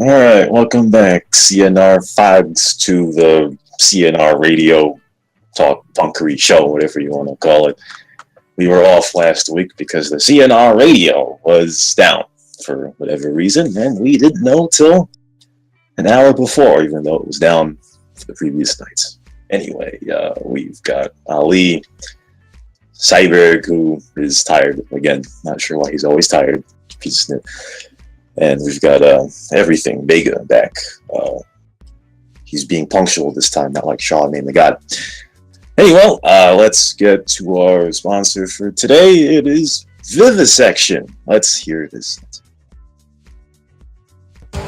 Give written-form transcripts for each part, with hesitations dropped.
All right, welcome back, CnR fags, to the CnR Radio Talk Punkery show, whatever you want to call it. We were off last week because the CnR Radio was down for whatever reason, and we didn't know till an hour before, even though it was down for the previous nights. Anyway, we've got aLee, ciyber, who is tired again. Not sure why he's always tired. And we've got everything Vega back. He's being punctual this time, not like Shaw, name the god. Anyway, let's get to our sponsor for today. It is Vivisection. Let's hear this.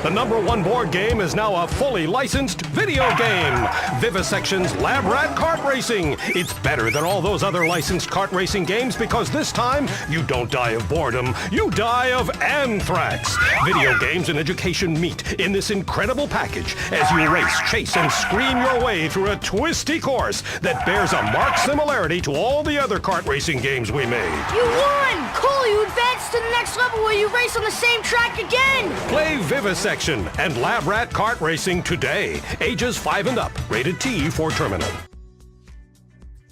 The #1 board game is now a fully licensed video game. Vivisection's Lab Rat Kart Racing. It's better than all those other licensed kart racing games because this time you don't die of boredom, you die of anthrax. Video games and education meet in this incredible package as you race, chase, and scream your way through a twisty course that bears a marked similarity to all the other kart racing games we made. You won! Cool, you advanced to the next level where you race on the same track again! Play Vivisection and Lab Rat Kart Racing today. Ages 5 and up. Rated T for terminal.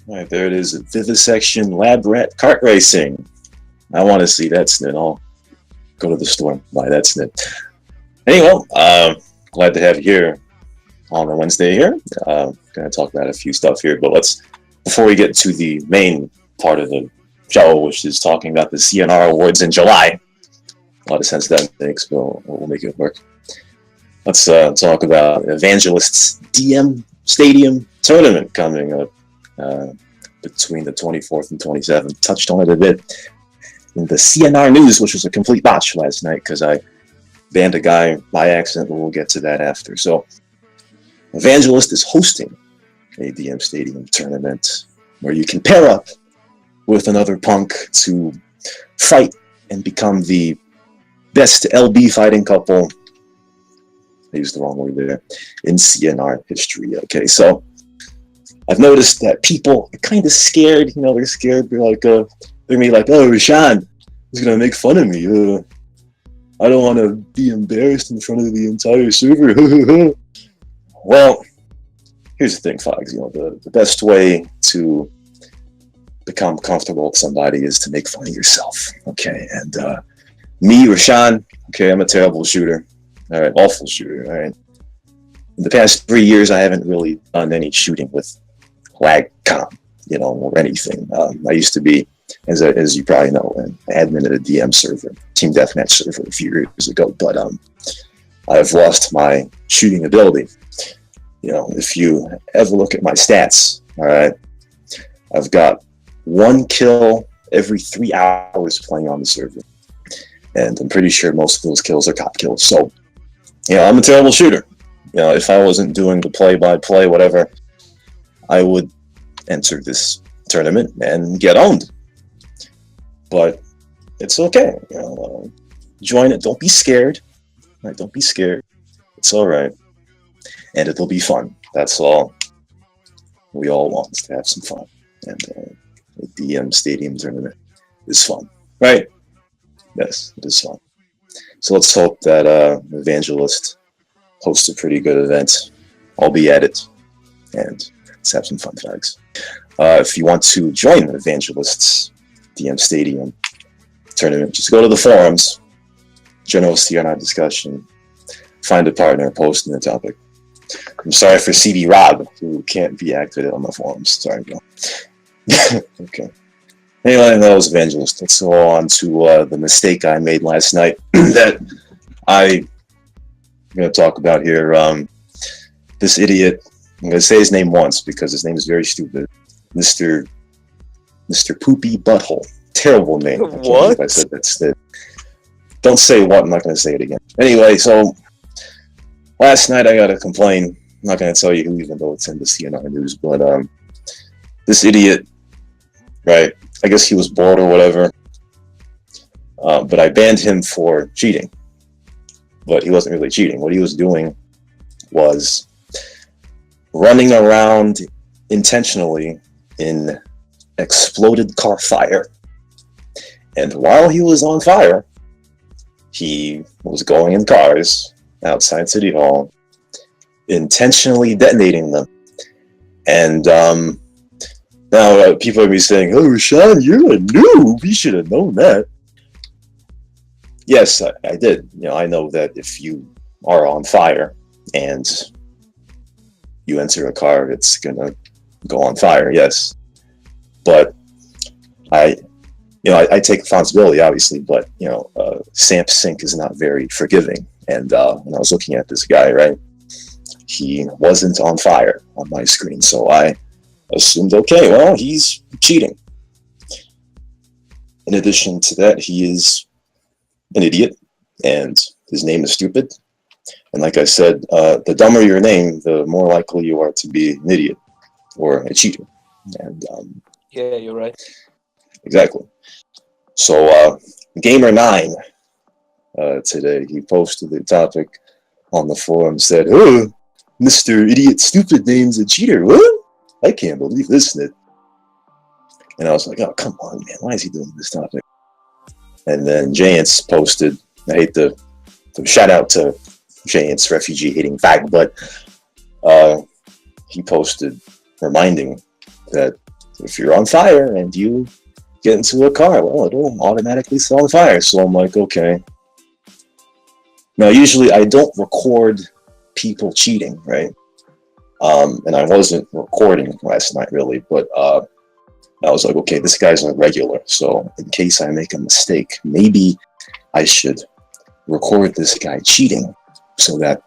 All right, there it is. Vivisection Lab Rat Kart Racing. I want to see that snit. I'll go to the store and buy that snit. Anyway, glad to have you here on a Wednesday here. Going to talk about a few stuff here, but before we get to the main part of the show, which is talking about the CnR Awards in July. A lot of sense that makes, but we'll make it work. Let's talk about Evangelist's DM Stadium tournament coming up between the 24th and 27th. Touched on it a bit in the CnR news, which was a complete botch last night because I banned a guy by accident, but we'll get to that after. So Evangelist is hosting a DM Stadium tournament where you can pair up with another punk to fight and become the best LB fighting couple. I used the wrong word there. In CnR history. Okay, so I've noticed that people are kind of scared. You know, they're scared. They're like, oh, Rashon is gonna make fun of me. I don't want to be embarrassed in front of the entire server. Well, here's the thing, Fox. You know, the best way to become comfortable with somebody is to make fun of yourself. Okay, and me, Rashon, okay, I'm a terrible shooter. All right, awful shooter. All right. In the past 3 years, I haven't really done any shooting with LagCom, or anything. I used to be, as you probably know, an admin at a DM server, Team Deathmatch server a few years ago. But I've lost my shooting ability. If you ever look at my stats, all right, I've got 1 kill every 3 hours playing on the server. And I'm pretty sure most of those kills are cop kills. So, I'm a terrible shooter. If I wasn't doing the play-by-play, whatever, I would enter this tournament and get owned. But it's okay. Join it. Don't be scared. Right? Don't be scared. It's all right. And it'll be fun. That's all we all want, is to have some fun. And the DM Stadium tournament is fun. Right? Yes, it is fun. So let's hope that Evangelist hosts a pretty good event. I'll be at it, and let's have some fun facts. If you want to join Evangelist's DM Stadium tournament, just go to the forums, general CnR discussion, find a partner, post in the topic. I'm sorry for CD Rob, who can't be activated on the forums. Sorry, bro. Okay. Anyway, that was Evangelist. Let's go on to the mistake I made last night that I'm going to talk about here. This idiot, I'm going to say his name once because his name is very stupid. Mr. Poopybutthole. Terrible name. What? I said that's it. Don't say what, I'm not going to say it again. Anyway, so last night I got a complaint. I'm not going to tell you who, even though it's in the CnR news, but this idiot, right? I guess he was bored or whatever, but I banned him for cheating. But he wasn't really cheating. What he was doing was running around intentionally in exploded car fire. And while he was on fire, he was going in cars outside City Hall, intentionally detonating them. And now people are going to be saying, "Oh, Rashon, you're a noob. You should have known that." Yes, I did. I know that if you are on fire and you enter a car, it's going to go on fire, yes. But I take responsibility, obviously, but, Samp Sync is not very forgiving. And when I was looking at this guy, right, he wasn't on fire on my screen. So I assumed, okay, well, he's cheating. In addition to that, he is an idiot, and his name is stupid. And like I said, the dumber your name, the more likely you are to be an idiot or a cheater. And yeah, you're right. Exactly. So Gamer9 today, he posted the topic on the forum, said, "Oh, Mr. Idiot Stupid name's a cheater. What? I can't believe this." And I was like, oh, come on, man. Why is he doing this topic? And then Jayance posted, I hate to shout out to Jayance, refugee hating fag, but he posted reminding that if you're on fire and you get into a car, well, it'll automatically set on fire. So I'm like, okay. Now, usually I don't record people cheating, right? And I wasn't recording last night, really, but I was like, okay, this guy's a regular, so in case I make a mistake, maybe I should record this guy cheating so that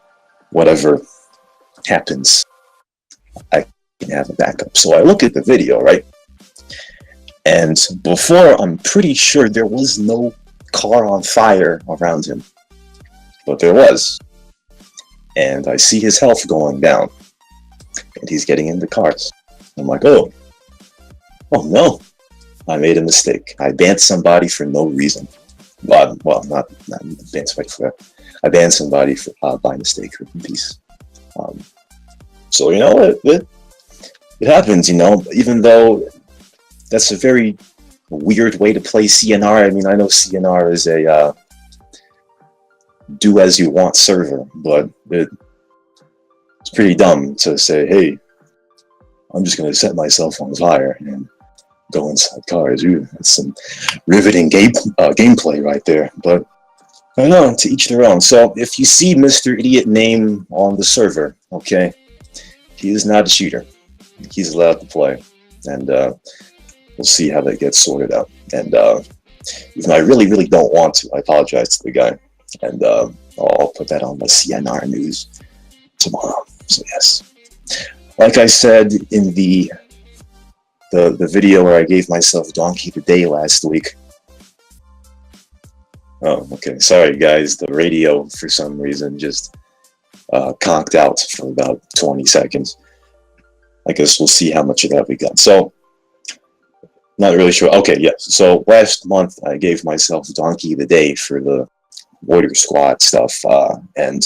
whatever happens, I can have a backup. So I look at the video, right? And before, I'm pretty sure there was no car on fire around him, but there was. And I see his health going down, and he's getting into cars. I'm like, oh no, I made a mistake. I banned somebody for no reason. Well, not banned somebody for that. I banned somebody for by mistake. For peace. So it happens. Even though that's a very weird way to play CnR. I mean, I know CnR is a do as you want server, but it's pretty dumb to say, hey, I'm just going to set myself on fire and go inside cars. Ooh, that's some riveting gameplay right there. But I don't know, to each their own. So if you see Mr. Idiot name on the server, okay, he is not a cheater. He's allowed to play. And we'll see how that gets sorted out. And even though I really, really don't want to, I apologize to the guy. And I'll put that on the CnR news tomorrow. So yes. Like I said in the video where I gave myself Donkey of the Day last week. Oh, okay. Sorry, guys. The radio, for some reason, just conked out for about 20 seconds. I guess we'll see how much of that we got. So, not really sure. Okay, yes. So, last month, I gave myself Donkey of the Day for the Warrior Squad stuff. And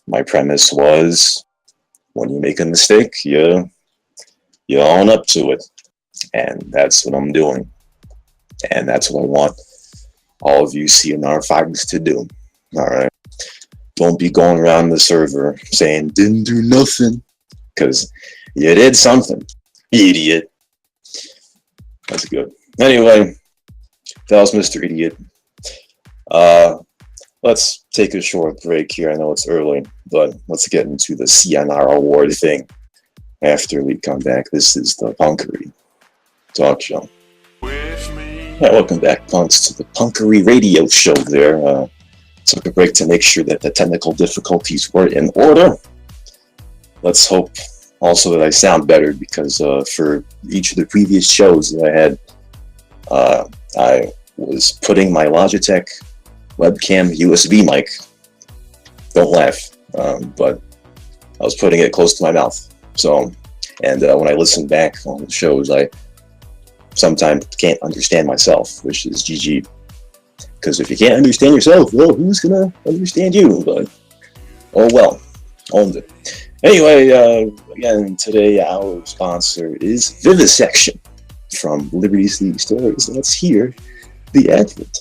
my premise was, when you make a mistake, you own up to it. And that's what I'm doing. And that's what I want all of you CnR fighters to do. Alright? Don't be going around the server saying, didn't do nothing. Because you did something. Idiot. That's good. Anyway, that was Mr. Idiot. Let's take a short break here. I know it's early, but let's get into the CnR Award thing after we come back. This is the Punkery Talk Show. Yeah, welcome back, punks, to the Punkery Radio Show there. Took a break to make sure that the technical difficulties were in order. Let's hope also that I sound better, because for each of the previous shows that I had, I was putting my Logitech webcam USB mic, don't laugh, but I was putting it close to my mouth. So, and when I listen back on the shows, I sometimes can't understand myself, which is GG. Because if you can't understand yourself, well, who's gonna understand you? But oh well, owned it. Anyway, again, today our sponsor is Vivisection from Liberty's League Stories. Let's hear the advert.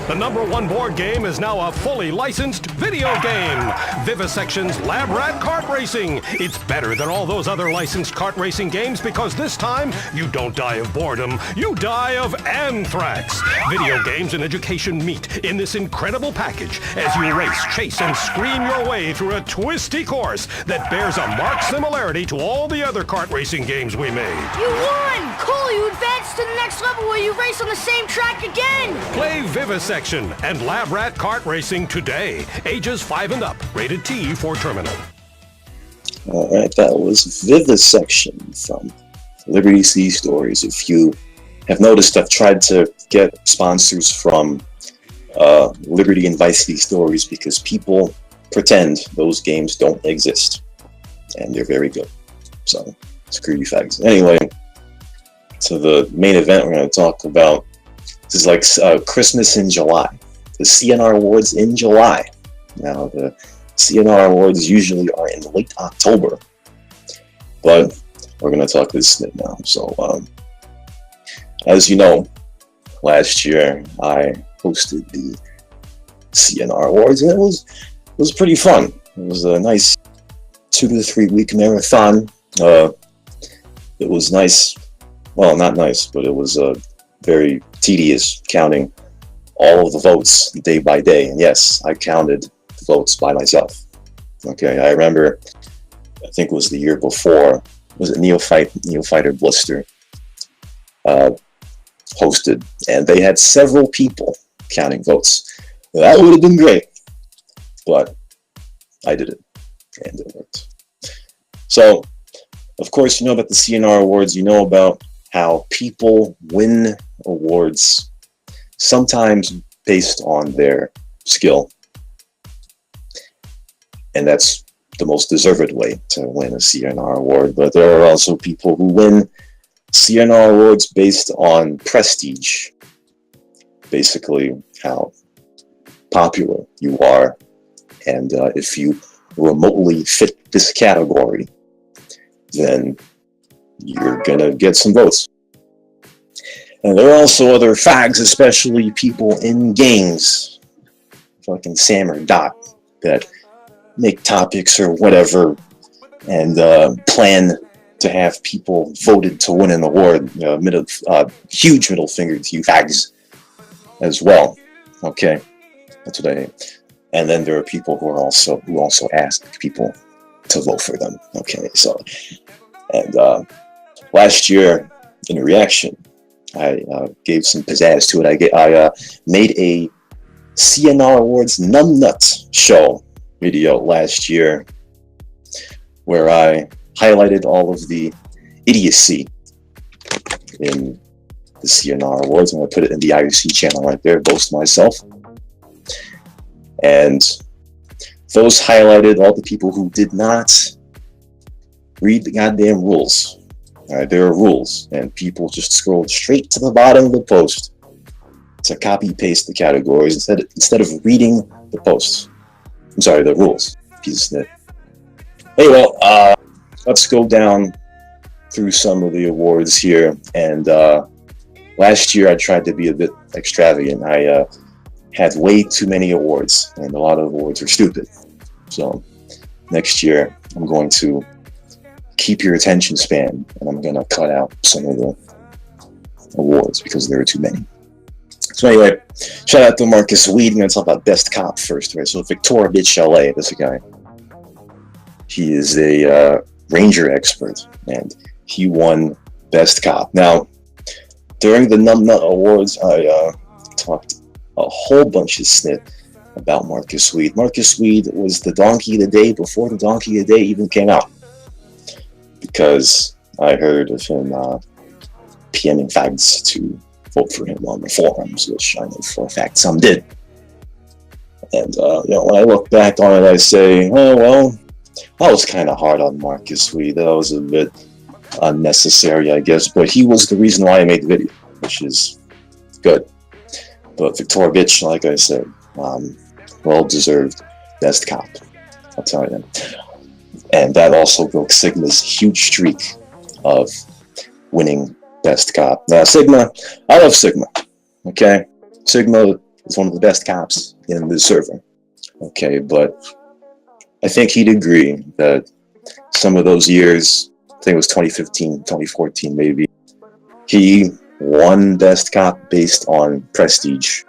The #1 board game is now a fully licensed video game. Vivisection's Lab Rat Kart Racing. It's better than all those other licensed kart racing games because this time you don't die of boredom, you die of anthrax. Video games and education meet in this incredible package as you race, chase, and scream your way through a twisty course that bears a marked similarity to all the other kart racing games we made. You won! Cool, you advanced to the next level where you race on the same track again! Play Vivisection and Lab Rat Kart Racing today. Ages 5 and up. Rated T for terminal. Alright, that was Vivisection from Liberty Sea Stories. If you have noticed, I've tried to get sponsors from Liberty and Vice City Stories because people pretend those games don't exist. And they're very good. So, screw you fags. Anyway, to the main event we're going to talk about. This is like Christmas in July. The CnR Awards in July. Now, the CnR Awards usually are in late October. But we're going to talk this now. So, as you know, last year I hosted the CnR Awards, and it was pretty fun. It was a nice 2 to 3 week marathon. It was nice. Well, not nice, but it was very tedious counting all of the votes day by day. And yes, I counted the votes by myself. Okay, I remember, I think it was the year before, was it Neophyte or Blister hosted, and they had several people counting votes. That would have been great, but I did it, and it worked. So, of course, you know about the CnR Awards. You know about how people win awards, sometimes based on their skill. And that's the most deserved way to win a CnR Award. But there are also people who win CnR Awards based on prestige. Basically, how popular you are. And if you remotely fit this category, then you're gonna get some votes. And there are also other fags, especially people in games, fucking Sam or Dot, that make topics or whatever and plan to have people voted to win an award. Huge middle finger to you fags as well. Okay, that's what I mean. And then there are people who also ask people to vote for them. Okay, so and last year, in reaction, I gave some pizzazz to it. I made a CnR Awards Numbnuts show video last year where I highlighted all of the idiocy in the CnR Awards. I'm going to put it in the IRC channel right there, boast myself. And those highlighted all the people who did not read the goddamn rules. There are rules, and people just scrolled straight to the bottom of the post to copy-paste the categories instead of reading the posts. I'm sorry, the rules. Piece of snit. Anyway, let's go down through some of the awards here. And last year I tried to be a bit extravagant. I had way too many awards, and a lot of awards were stupid. So next year I'm going to keep your attention span, and I'm going to cut out some of the awards because there are too many. So anyway, shout out to Marcus Weed. I'm going to talk about Best Cop first, right? So Victor Bitch LA, this guy. He is a Ranger expert, and he won Best Cop. Now, during the Numbnut Awards, I talked a whole bunch of snit about Marcus Weed. Marcus Weed was the donkey of the day before the donkey of the day even came out, because I heard of him PMing fags to vote for him on the forums, which I know for a fact some did. And when I look back on it, I say, oh well, I was kind of hard on Marcus Weed. That was a bit unnecessary, I guess, but he was the reason why I made the video, which is good. But Victor Bitch, like I said, well-deserved Best Cop, I'll tell you. And that also broke Sigma's huge streak of winning Best Cop. Now, Sigma, I love Sigma, okay? Sigma is one of the best cops in the server. Okay, but I think he'd agree that some of those years, I think it was 2015, 2014 maybe, he won best cop based on prestige,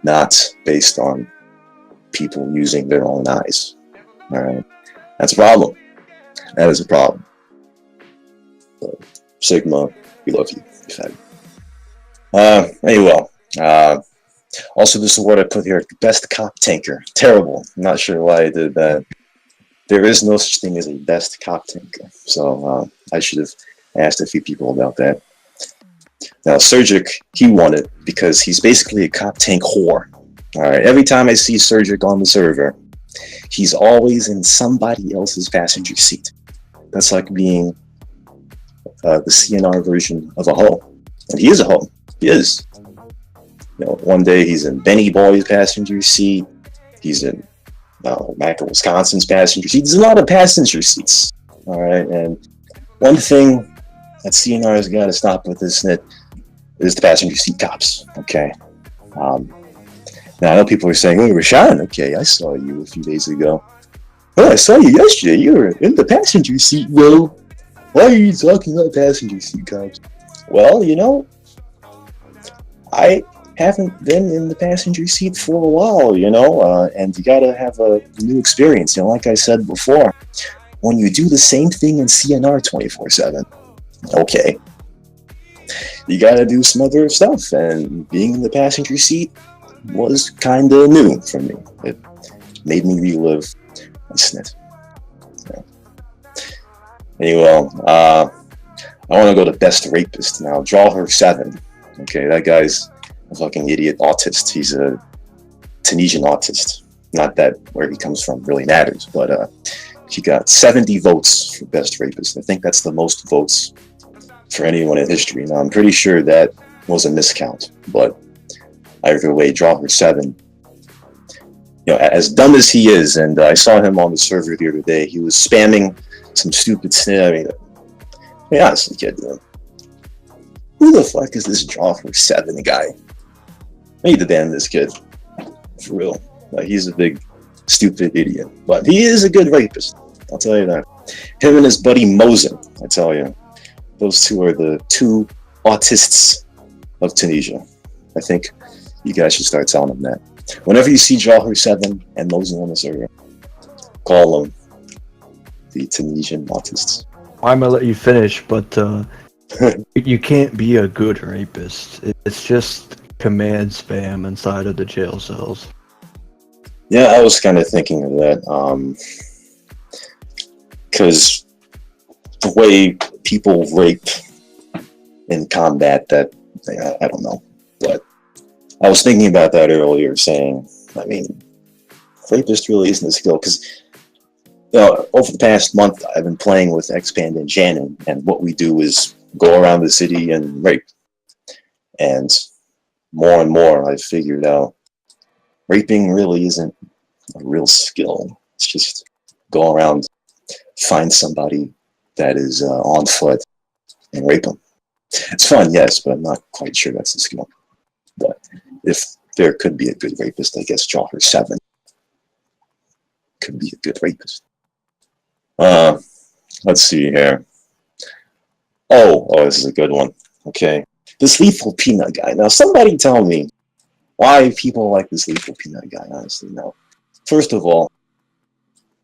not based on people using their own eyes. All right, that's a problem. That is a problem. So, Sigma, we love you. Anyway, also this award I put here, best cop tanker. Terrible. I'm not sure why I did that. There is no such thing as a best cop tanker. So I should have asked a few people about that. Now, Surgic, he won it because he's basically a cop tank whore. All right, every time I see Surgic on the server, he's always in somebody else's passenger seat. That's like being the CnR version of a hoe. And he is a hoe. He is. You know, one day he's in Benny Boy's passenger seat. He's in Mac of Wisconsin's passenger seat. There's a lot of passenger seats. All right, and one thing that CnR has got to stop with this is the passenger seat cops. Okay. Now I know people are saying, "Oh, Rashon, okay, I saw you a few days ago." "Oh, I saw you yesterday. You were in the passenger seat, though. Why are you talking about passenger seat cops?" Well, you know, I haven't been in the passenger seat for a while, you know, and you gotta have a new experience. You know, like I said before, when you do the same thing in CnR 24/7, okay, you gotta do some other stuff, and being in the passenger seat was kind of new for me. It made me relive my snit. Yeah. Anyway, I want to go to best rapist now. Draw her 7. Okay, that guy's a fucking idiot autist. He's a Tunisian autist. Not that where he comes from really matters, but he got 70 votes for best rapist. I think that's the most votes for anyone in history. Now, I'm pretty sure that was a miscount, but either way, Draw her 7. You know, as dumb as he is, and I saw him on the server the other day, he was spamming some stupid snit. I mean, honestly, kid, who the fuck is this Draw her 7 guy? I need to ban this kid. For real. Like, he's a big, stupid idiot. But he is a good rapist. I'll tell you that. Him and his buddy Mosin, I tell you. Those two are the 2 autists of Tunisia. I think you guys should start telling them that. Whenever you see Draw her 7 and Mosin on the server, call them the Tunisian autists. I'm gonna let you finish, but you can't be a good rapist. It's just command spam inside of the jail cells. Yeah, I was kind of thinking of that. Because the way people rape in combat, that I don't know. But I was thinking about that earlier, saying, I mean, rapist really isn't a skill. Because you know, over the past month, I've been playing with Expand and Shannon, and what we do is go around the city and rape. And more, I've figured out raping really isn't a real skill. It's just go around, find somebody that is on foot, and rape them. It's fun, yes, but I'm not quite sure that's the skill. But if there could be a good rapist, I guess Draw her 7 could be a good rapist. Let's see here. Oh, this is a good one. Okay. This Lethal Peanut guy. Now, somebody tell me why people like this Lethal Peanut guy, honestly. Now, first of all,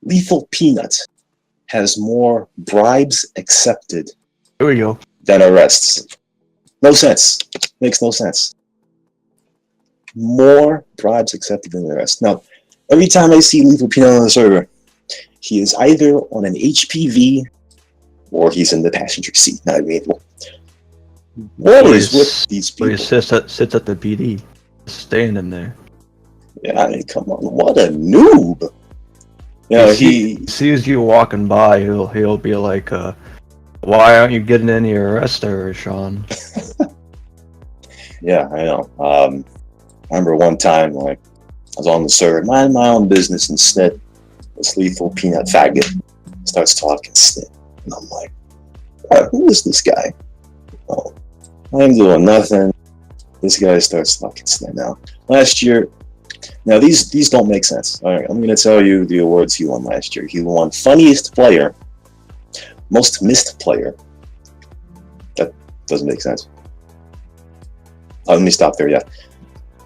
Lethal Peanut has more bribes accepted Here we go. than arrests. No sense. Makes no sense. More bribes accepted than arrests. Now, every time I see Lethal Peanut on the server, he is either on an HPV or he's in the passenger seat. Now, I mean, what is with these people? He sits at the PD, standing there. Yeah, I mean, come on, what a noob! You know, he sees you walking by, he'll be like, "Why aren't you getting any arrests there, Rashon?" Yeah, I know. I remember one time, like, I was on the server, minding my own business, and snit. This Lethal Peanut faggot starts talking snit, and I'm like, who is this guy? Oh, I ain't doing nothing. This guy starts talking snit now. Last year, now these don't make sense. All right, I'm going to tell you the awards he won last year. He won funniest player, most missed player. That doesn't make sense. Let me stop there. Yeah.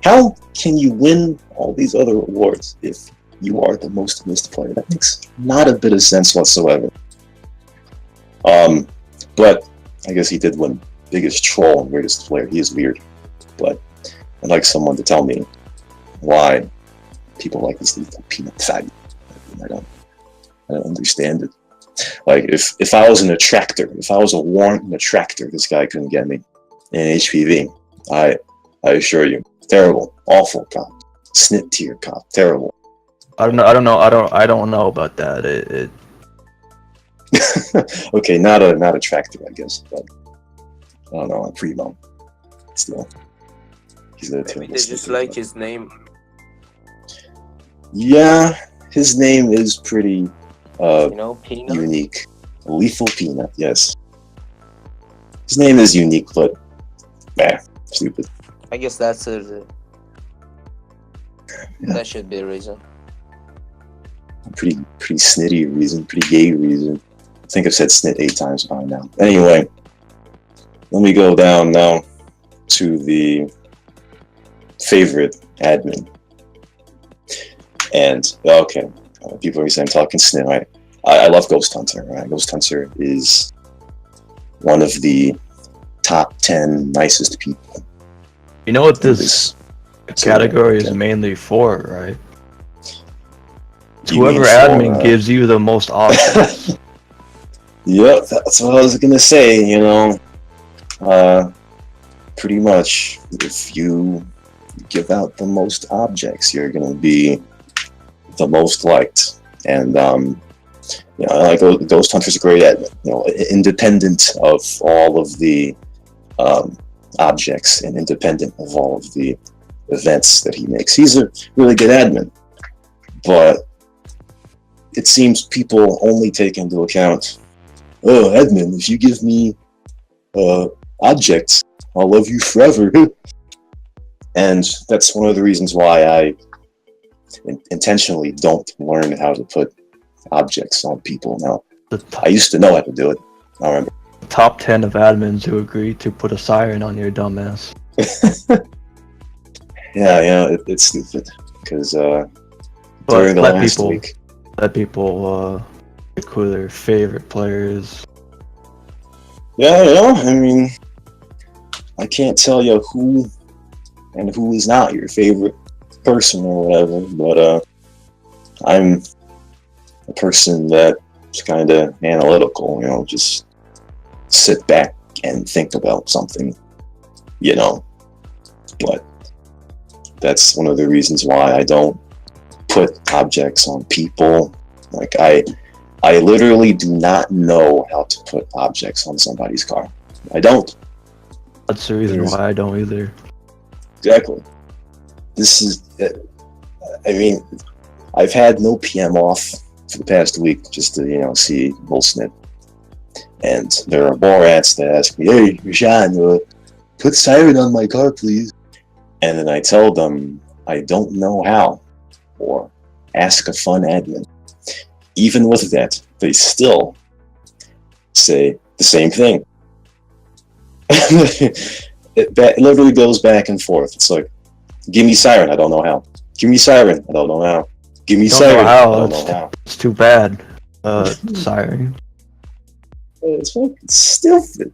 How can you win all these other awards if you are the most missed player? That makes not a bit of sense whatsoever. But I guess he did win biggest troll and weirdest player. He is weird, but I'd like someone to tell me why people like this little peanut fag. I don't understand it. Like if I was an attractor, if I was a warrant attractor, this guy couldn't get me in HPV. I assure you, terrible, awful cop, snit tier cop, terrible. I don't know about that. Okay, not a tractor, I guess, but I don't know, a primo. Still, he's a Maybe they just like his name. Yeah, his name is pretty Peanut. unique. Lethal Peanut, yes. His name is unique, but stupid. I guess that's it. Yeah. That should be a reason. Pretty snitty reason, pretty gay reason. I think I've said snit 8 times by now. Anyway, let me go down now to the favorite admin. And okay, people are saying talking snit. Right? I love Ghost Hunter. Right? Ghost Hunter is one of the top 10 nicest people. You know what this category is mainly for, right? Whoever admin gives you the most options. Yep, that's what I was gonna say. Pretty much, if you give out the most objects, you're gonna be the most liked. And like Ghost Hunter's a great admin. Independent of all of the objects and independent of all of the events that he makes, he's a really good admin. But it seems people only take into account, oh, admin, if you give me objects, I'll love you forever. And that's one of the reasons why I intentionally don't learn how to put objects on people now. I used to know how to do it. I remember. Top 10 of admins who agreed to put a siren on your dumbass. Yeah, it's stupid. Because during the last week... Let people pick who their favorite player is. Yeah, I mean, I can't tell you who and who is not your favorite person or whatever, but I'm a person that's kind of analytical, just sit back and think about something, but that's one of the reasons why I don't put objects on people. Like I literally do not know how to put objects on somebody's car. I don't. That's the reason why I don't either. Exactly. This is, I mean, I've had no PM off for the past week just to, see bullsnit. And there are more rats that ask me, hey, Rashon, put siren on my car, please. And then I tell them I don't know how. Or ask a fun admin. Even with that, they still say the same thing. It literally goes back and forth. It's like, give me siren, I don't know how. Give me siren, I don't know how. Give me siren, I don't know how. It's too bad. Siren. It's fucking stupid.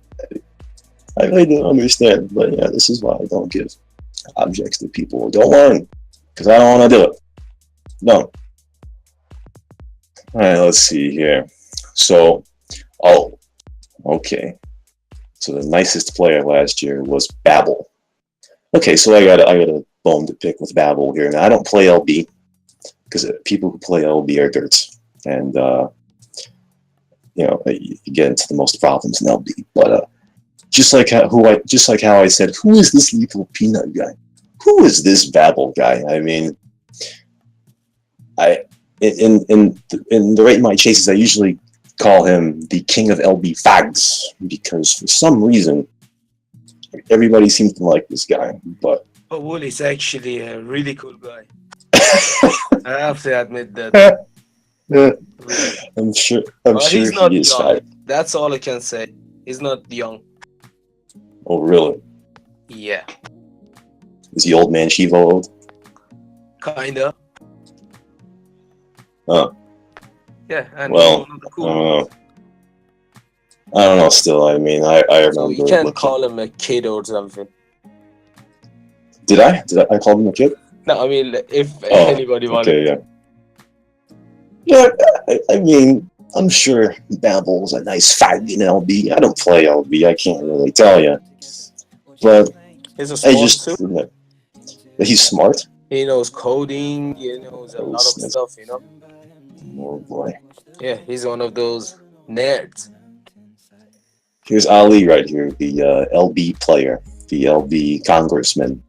I really don't understand, but yeah, this is why I don't give objects to people who don't learn, because I don't want to do it. No. Alright, let's see here. So, okay. So the nicest player last year was Babel. Okay, so I got a bone to pick with Babel here. Now I don't play LB because people who play LB are dirts, and you get into the most problems in LB. But just like how I said, who is this Lethal Peanut guy? Who is this Babel guy? I mean, in the rate of my chases, I usually call him the king of LB fags, because for some reason everybody seems to like this guy, but But Woolie's actually a really cool guy. I have to admit that. Really. I'm sure He's not he is young. fat. That's all I can say. He's not young. Oh, really? Yeah, Is the old man Shiva old? kinda. Oh, Yeah, and well, he's one of the I cool don't ones. know. I don't know. Still, I mean, I remember. So you can't looking- call him a kid or something. Did I? I call him a kid? No, I mean, if Oh, anybody wanted okay, to. yeah. Yeah, I mean, I'm sure Babble's a nice fighting LB. I don't play LB. I can't really tell you, but He's a I smart just suit. that he's smart. He knows coding. He knows a Oh, lot of snap. stuff. You know. Oh boy. Yeah, he's one of those nerds. Here's aLee right here, the LB player, the LB congressman,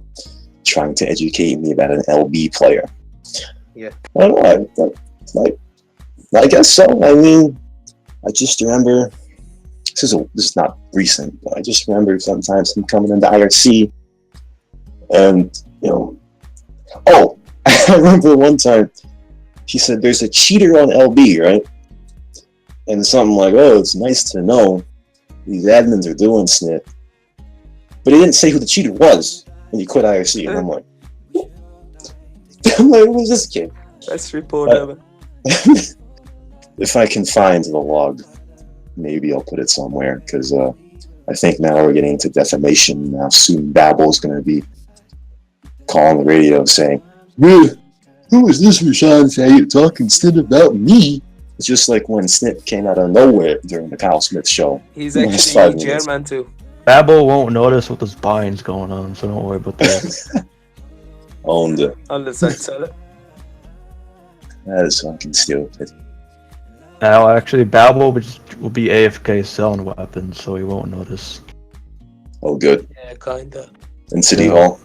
trying to educate me about an LB player. Yeah. I don't know. I guess so. I mean, I just remember. This is not recent, but I just remember sometimes him coming into IRC, and oh, I remember one time he said there's a cheater on LB, right? And something like, oh, it's nice to know these admins are doing snit, but he didn't say who the cheater was, and he quit IRC. And I'm like, who's this kid? Let's report him. If I can find the log, maybe I'll put it somewhere, because I think now we're getting into defamation. Now soon Babble's going to be calling the radio saying, who is this Rashon saying talking snit about me? It's just like when snit came out of nowhere during the Kyle Smith show. He's Last 5 actually minutes. German too. Babel won't notice what this buying's going on, so don't worry about that. Owned it. Unless I sell it. That is fucking stupid. Now, actually, Babel will be AFK selling weapons, so he won't notice. Oh, good. Yeah, kinda. In City Yeah. Hall.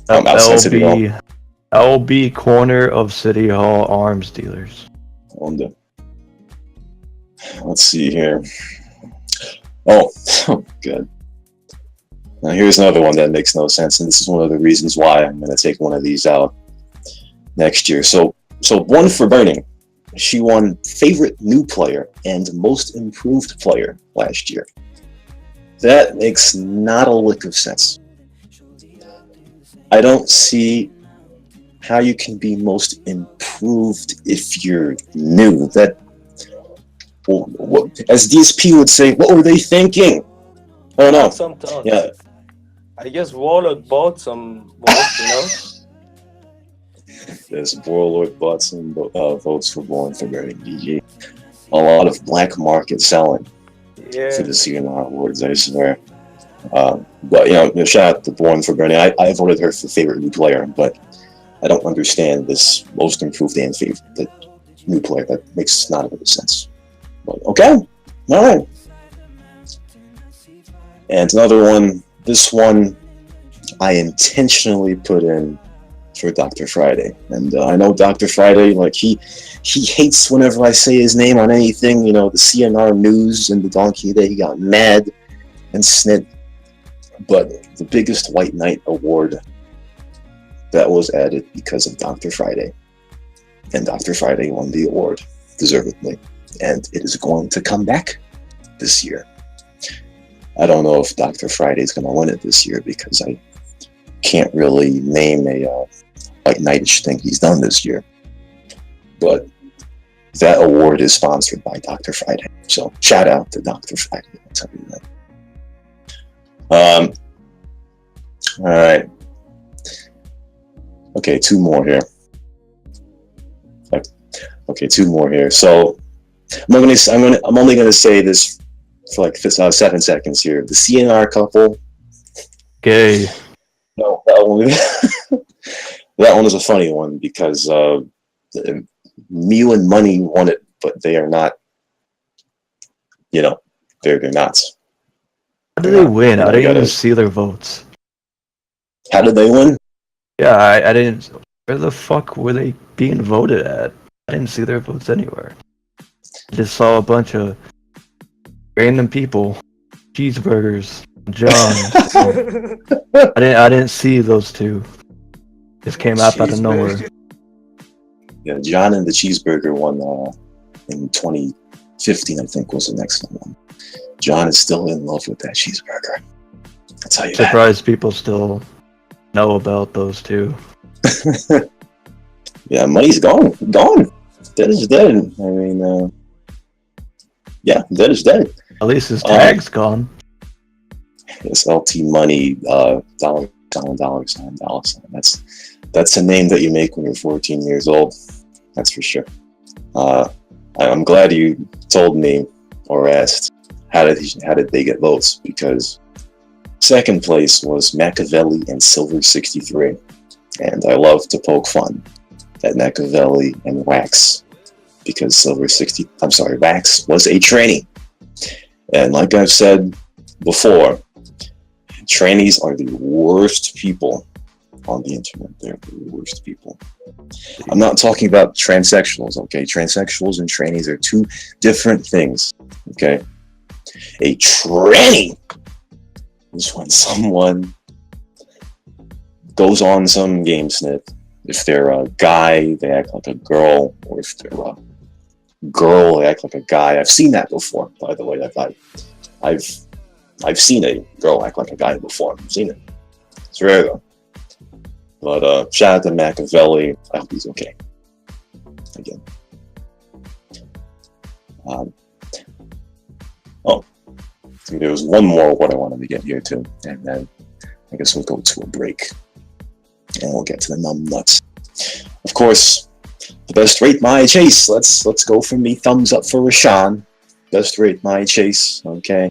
Outside City Hall. LB corner of City Hall arms dealers. Owned it. Let's see here. Oh, good. Now here's another one that makes no sense, and this is one of the reasons why I'm going to take one of these out next year. So one for Burning. She won favorite new player and most improved player last year. That makes not a lick of sense. I don't see how you can be most improved if you're new. That, as DSP would say, what were they thinking? I don't know. Sometimes. Yeah. I guess Warlord bought some votes, you know? This Warlord bought some votes for Born for Burning GG. A lot of black market selling for Yeah. the CnR Awards, I swear. But shout out to Born for Burning. I voted her for favorite new player, but I don't understand this most improved and favorite new player. That makes not a bit of sense. But okay, all right. And another one. This one I intentionally put in for Dr. Friday, and I know Dr. Friday, like he hates whenever I say his name on anything. The CnR news and the Donkey Day, he got mad and snit. But the biggest White Knight award that was added because of Dr. Friday, and Dr. Friday won the award deservedly, and it is going to come back this year. I don't know if Dr. Friday is going to win it this year because I can't really name a White Knightish thing he's done this year. But that award is sponsored by Dr. Friday. So shout out to Dr. Friday. I'll tell you that. All right. Okay, two more here. Okay, two more here. So I'm only gonna say this for like 7 seconds here. The CnR couple. Gay. No, that one. That one is a funny one because Mew and Money won it, but they are not. They're not. How did they win? I didn't even see their votes. How did they win? Yeah, I didn't. Where the fuck were they being voted at? I didn't see their votes anywhere. I just saw a bunch of random people, cheeseburgers, John. I didn't see those two. Just came out of nowhere. Yeah, John and the Cheeseburger won in 2015, I think, was the next one. John is still in love with that cheeseburger. I'll tell you that. Surprised people still know about those two. Yeah, money's gone. Dead is dead. I mean, yeah, dead is dead. At least his tag's gone. It's LT Money, dollar sign. That's a name that you make when you're 14 years old. That's for sure. I'm glad you told me or asked how did they get votes, because second place was Machiavelli and Silver 63, and I love to poke fun at Machiavelli and Wax because Wax was a trainee, and like I've said before, trainees are the worst people on the internet. They're the worst people. I'm not talking about transsexuals, okay? Transsexuals and trainees are two different things, okay? A tranny is when someone goes on some game snip. If they're a guy, they act like a girl, or if they're a girl, they act like a guy. I've seen that before, by the way. I've seen a girl act like a guy before. I've seen it. It's rare though. But shout out to Machiavelli. I hope he's okay. Again. There was one more what I wanted to get here too, and then I guess we'll go to a break, and we'll get to the Numbnuts. Of course, the best rate my chase. Let's go from me. Thumbs up for Rashon. Best rate my chase. Okay.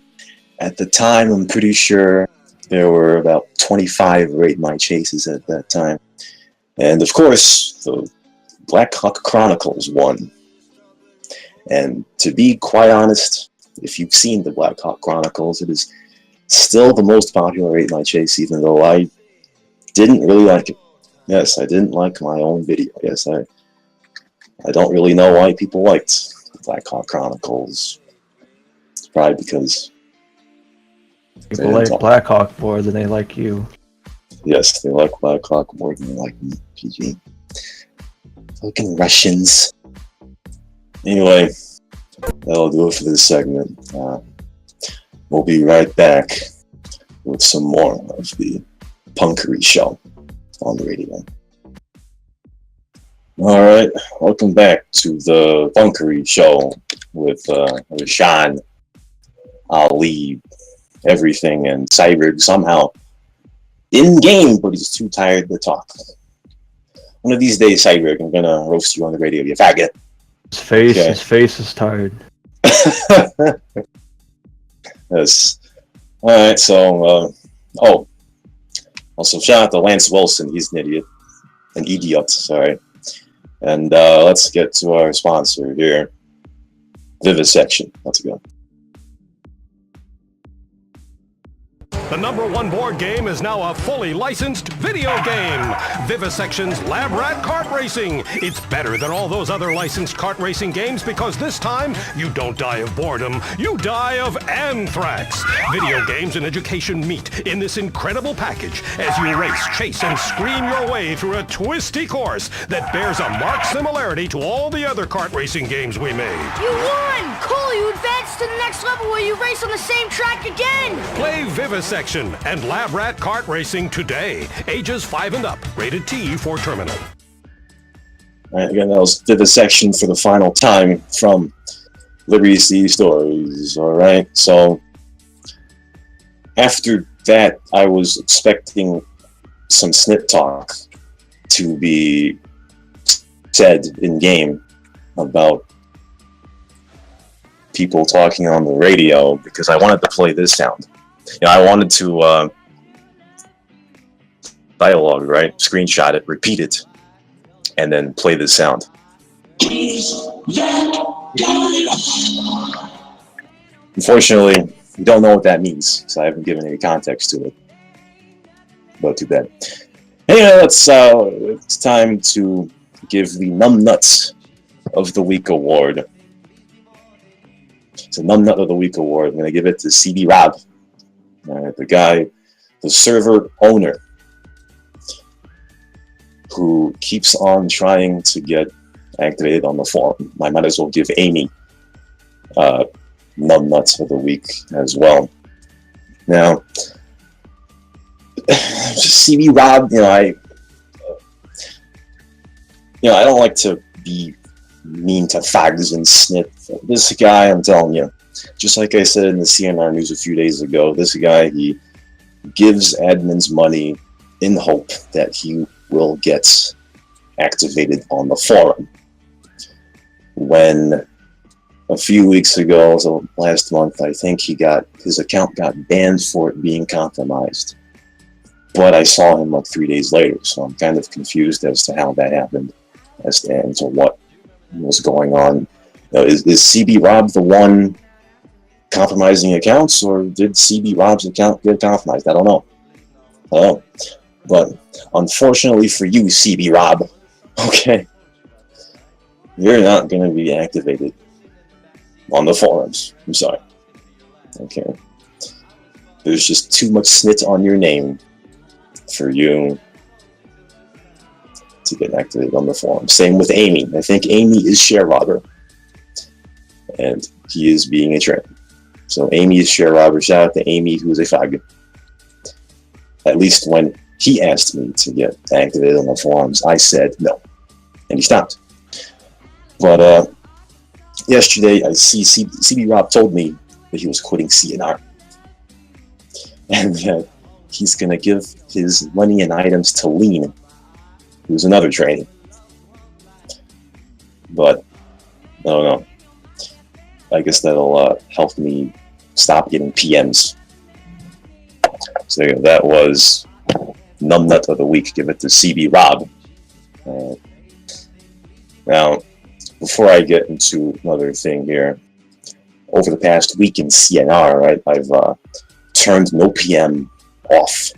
At the time, I'm pretty sure there were about 25 rate my chases at that time, and of course, the Black Hawk Chronicles won. And to be quite honest, if you've seen the Black Hawk Chronicles, it is still the most popular rate my chase, even though I didn't really like it. Yes, I didn't like my own video. Yes, I don't really know why people liked the Black Hawk Chronicles. It's probably because people like Black Hawk more than they like you. Yes, they like Black Hawk more than they like me. GG. Fucking Russians. Anyway, that'll do it for this segment. We'll be right back with some more of the Punkery show on the radio. Alright, welcome back to the Punkery show with Rashon, aLee, everything, and Cyber somehow in game, but he's too tired to talk. One of these days, Cyber, I'm gonna roast you on the radio, you faggot. His face is tired. Yes. Alright, so also shout out to Lance Wilson, he's an idiot, sorry. And let's get to our sponsor here, Vivisection. Let's go. The #1 board game is now a fully licensed video game. Vivisection's Lab Rat Kart Racing. It's better than all those other licensed kart racing games because this time you don't die of boredom, you die of anthrax. Video games and education meet in this incredible package as you race, chase, and scream your way through a twisty course that bears a marked similarity to all the other kart racing games we made. You won! Cool, you advanced to the next level where you race on the same track again! Play Vivisection and Lab Rat Kart Racing today. Ages 5 and up. Rated T for terminal. Alright, again, that was Vivisection for the final time from Liberty City Stories. Alright, so after that, I was expecting some snip talk to be said in game about people talking on the radio because I wanted to play this sound. You know, I wanted to dialogue, right? Screenshot it, repeat it, and then play this sound. Unfortunately, we don't know what that means, so I haven't given any context to it. But too bad. Anyway, it's time to give the Numbnuts of the Week award. It's a Numbnut of the Week award. I'm going to give it to CD Rob. The guy, the server owner, who keeps on trying to get activated on the forum. I might as well give Amy Numbnuts of the week as well. Now, CB Rob, I don't like to be mean to fags and snip. This guy, I'm telling you, just like I said in the CnR news a few days ago, this guy, he gives admins money in hope that he will get activated on the forum. When a few weeks ago, so last month, I think his account got banned for it being compromised. But I saw him like 3 days later, so I'm kind of confused as to how that happened, and to what was going on. Is CB Rob the one compromising accounts, or did CB Rob's account get compromised? I don't know. But unfortunately for you, CB Rob, okay, you're not going to be activated on the forums. I'm sorry. Okay. There's just too much snit on your name for you to get activated on the forum. Same with Amy. I think Amy is share robber, and he is being a trend. So Amy is share robber. Shout out to Amy, who is a fag. At least when he asked me to get activated on the forums, I said no, and he stopped. But yesterday, I see CB Rob told me that he was quitting CnR, and that he's gonna give his money and items to Lean, who's another trainee. But I don't know. I guess that'll help me stop getting PMs. So yeah, that was Numbnut of the week. Give it to CB Rob. Now, before I get into another thing here, over the past week in CnR, right, I've turned no PM off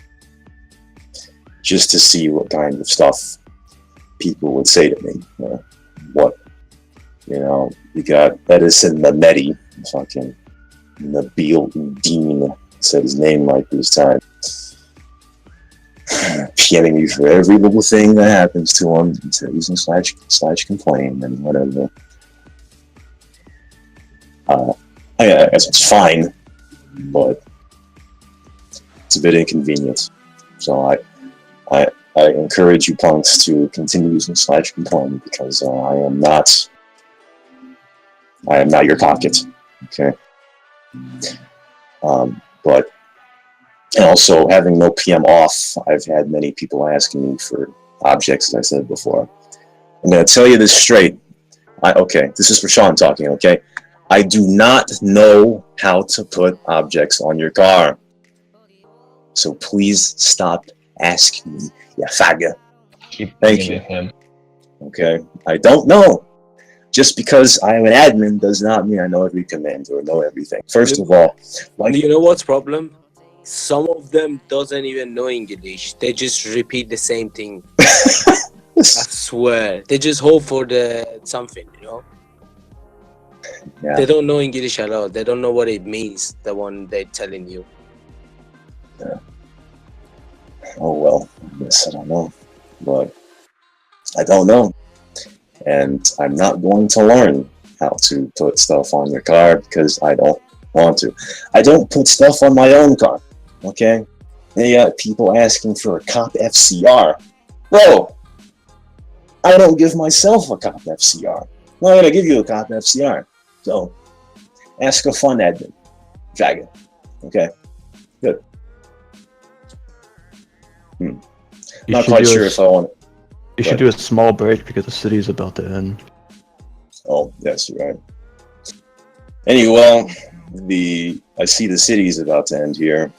just to see what kind of stuff people would say to me. You got Edison Mehmeti, fucking Nabil Dean, said his name right this time, PMing me for every little thing that happens to him, using slash complain and whatever. I guess it's fine, but it's a bit inconvenient. So I encourage you punks to continue using slash complain, because I am not your pocket. Okay. But also, having no PM off, I've had many people asking me for objects, as I said before. I'm going to tell you this straight. Okay, this is Rashon talking, okay? I do not know how to put objects on your car. So please stop asking me, ya faggot. Thank you. Him. Okay, I don't know. Just because I'm an admin does not mean I know every command or know everything. First of all, do you know what's problem? Some of them doesn't even know English. They just repeat the same thing. I swear. They just hope for something, Yeah. They don't know English at all. They don't know what it means, the one they're telling you. Yeah. Oh well, I guess I don't know. But I don't know. And I'm not going to learn how to put stuff on your car because I don't want to. I don't put stuff on my own car, okay? They got people asking for a cop FCR. Bro, I don't give myself a cop FCR. I'm not going to give you a cop FCR. So, ask a fun admin. Dragon. Okay? Good. Not quite sure if I want it. You should do a small break because the city's about to end. Oh, that's right. Anyway, I see the city's about to end here.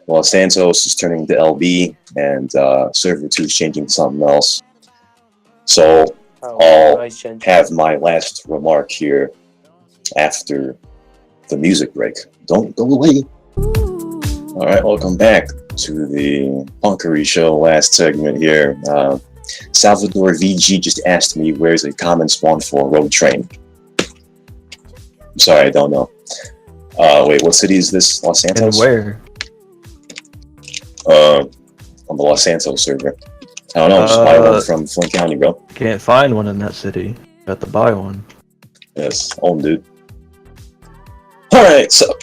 Los Santos is turning to LB, and Server 2 is changing to something else. So I'll have my last remark here after the music break. Don't go away. All right, welcome back to the Punkery show. Last segment here. Salvador VG just asked me where's a common spawn for a road train. I'm sorry, I don't know. Wait, what city is this? Los Santos? And where? on the Los Santos server. I don't know, just buy one from Flint County, bro. Can't find one in that city. Got to buy one. Yes, own dude. Alright, so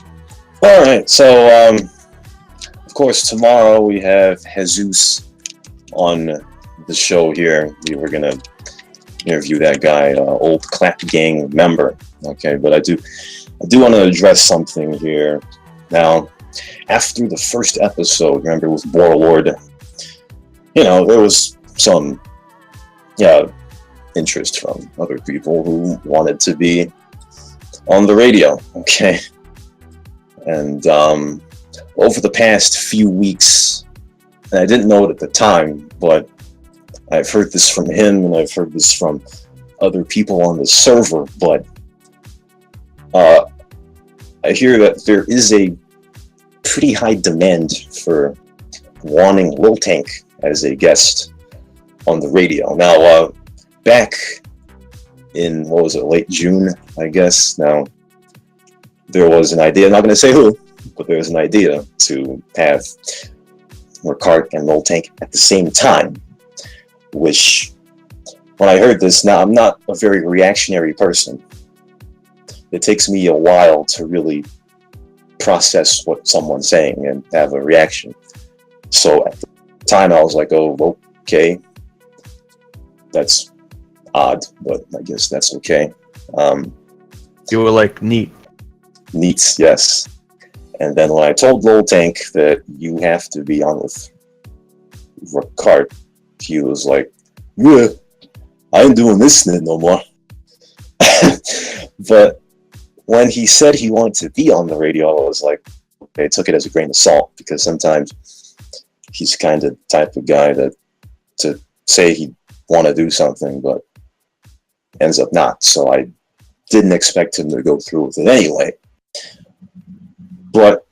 of course tomorrow we have Jesus on the show here. We're gonna interview that guy, old Clap Gang member. Okay, but I do want to address something here. Now, after the first episode, remember with Warlord, there was some interest from other people who wanted to be on the radio. Okay, and over the past few weeks, and I didn't know it at the time, but I've heard this from him and I've heard this from other people on the server, but I hear that there is a pretty high demand for wanting Lil Tank as a guest on the radio. Now, back in, late June, I guess, now, there was an idea, I'm not going to say who, but there was an idea to have Ricard and Lil Tank at the same time, which, when I heard this, now I'm not a very reactionary person. It takes me a while to really process what someone's saying and have a reaction. So at the time I was like, oh, okay, that's odd, but I guess that's okay. You were like, neat. Neat, yes. And then when I told Lil Tank that you have to be on with Ricard, he was like, yeah, I ain't doing this no more. But when he said he wanted to be on the radio, I was like, okay, I took it as a grain of salt, because sometimes he's kind of the type of guy that to say he'd want to do something, but ends up not. So I didn't expect him to go through with it anyway. But,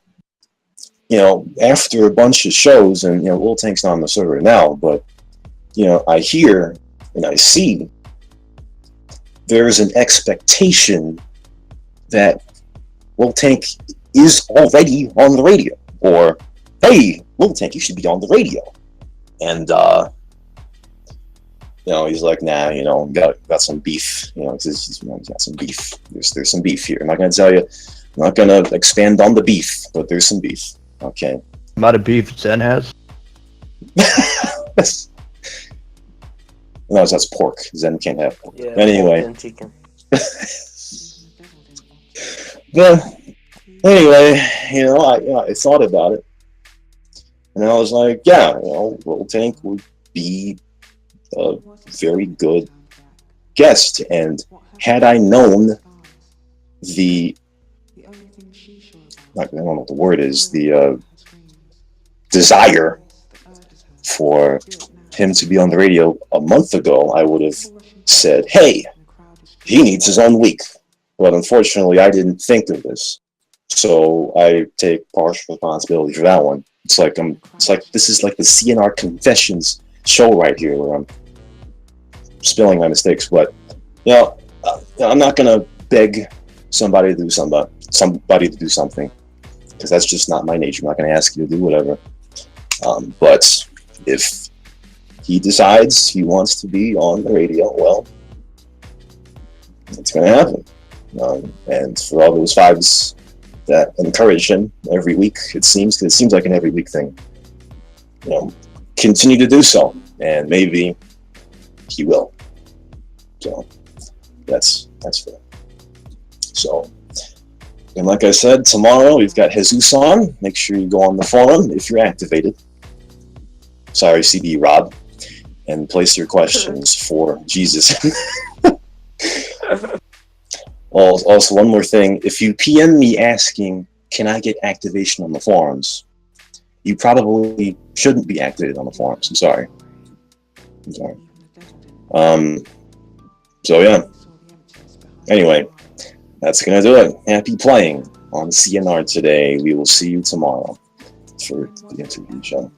after a bunch of shows, and, Lil Tank's not on the server now, but, I hear and I see there's an expectation that Lil Tank is already on the radio, or hey, Lil Tank, you should be on the radio. And he's like, nah, got some beef. He's got some beef. There's some beef here. I'm not gonna tell you. I'm not gonna expand on the beef, but there's some beef. Okay. Amount of beef Zen has. No, that's pork. Zen can't have pork. Yeah, anyway. pork and chicken. But anyway, I thought about it, and I was like, yeah, Lil Tank would be a very good guest, and had I known the, I don't know what the word is, the desire for him to be on the radio a month ago, I would have said, hey, he needs his own week. But unfortunately, I didn't think of this, so I take partial responsibility for that one. It's like this is like the CnR Confessions show right here, where I'm spilling my mistakes. But I'm not gonna beg somebody to do something, because that's just not my nature. I'm not gonna ask you to do whatever. But if he decides he wants to be on the radio, well, it's gonna happen. And for all those vibes that encourage him every week, it seems like an every week thing, continue to do so, and maybe he will. So that's fair. So, and like I said, tomorrow we've got Jesus on. Make sure you go on the forum if you're activated. Sorry, CD Rob, and place your questions for Jesus. Also, one more thing. If you PM me asking, can I get activation on the forums, you probably shouldn't be activated on the forums. I'm sorry. So yeah. Anyway, that's going to do it. Happy playing on CNR today. We will see you tomorrow for the interview show.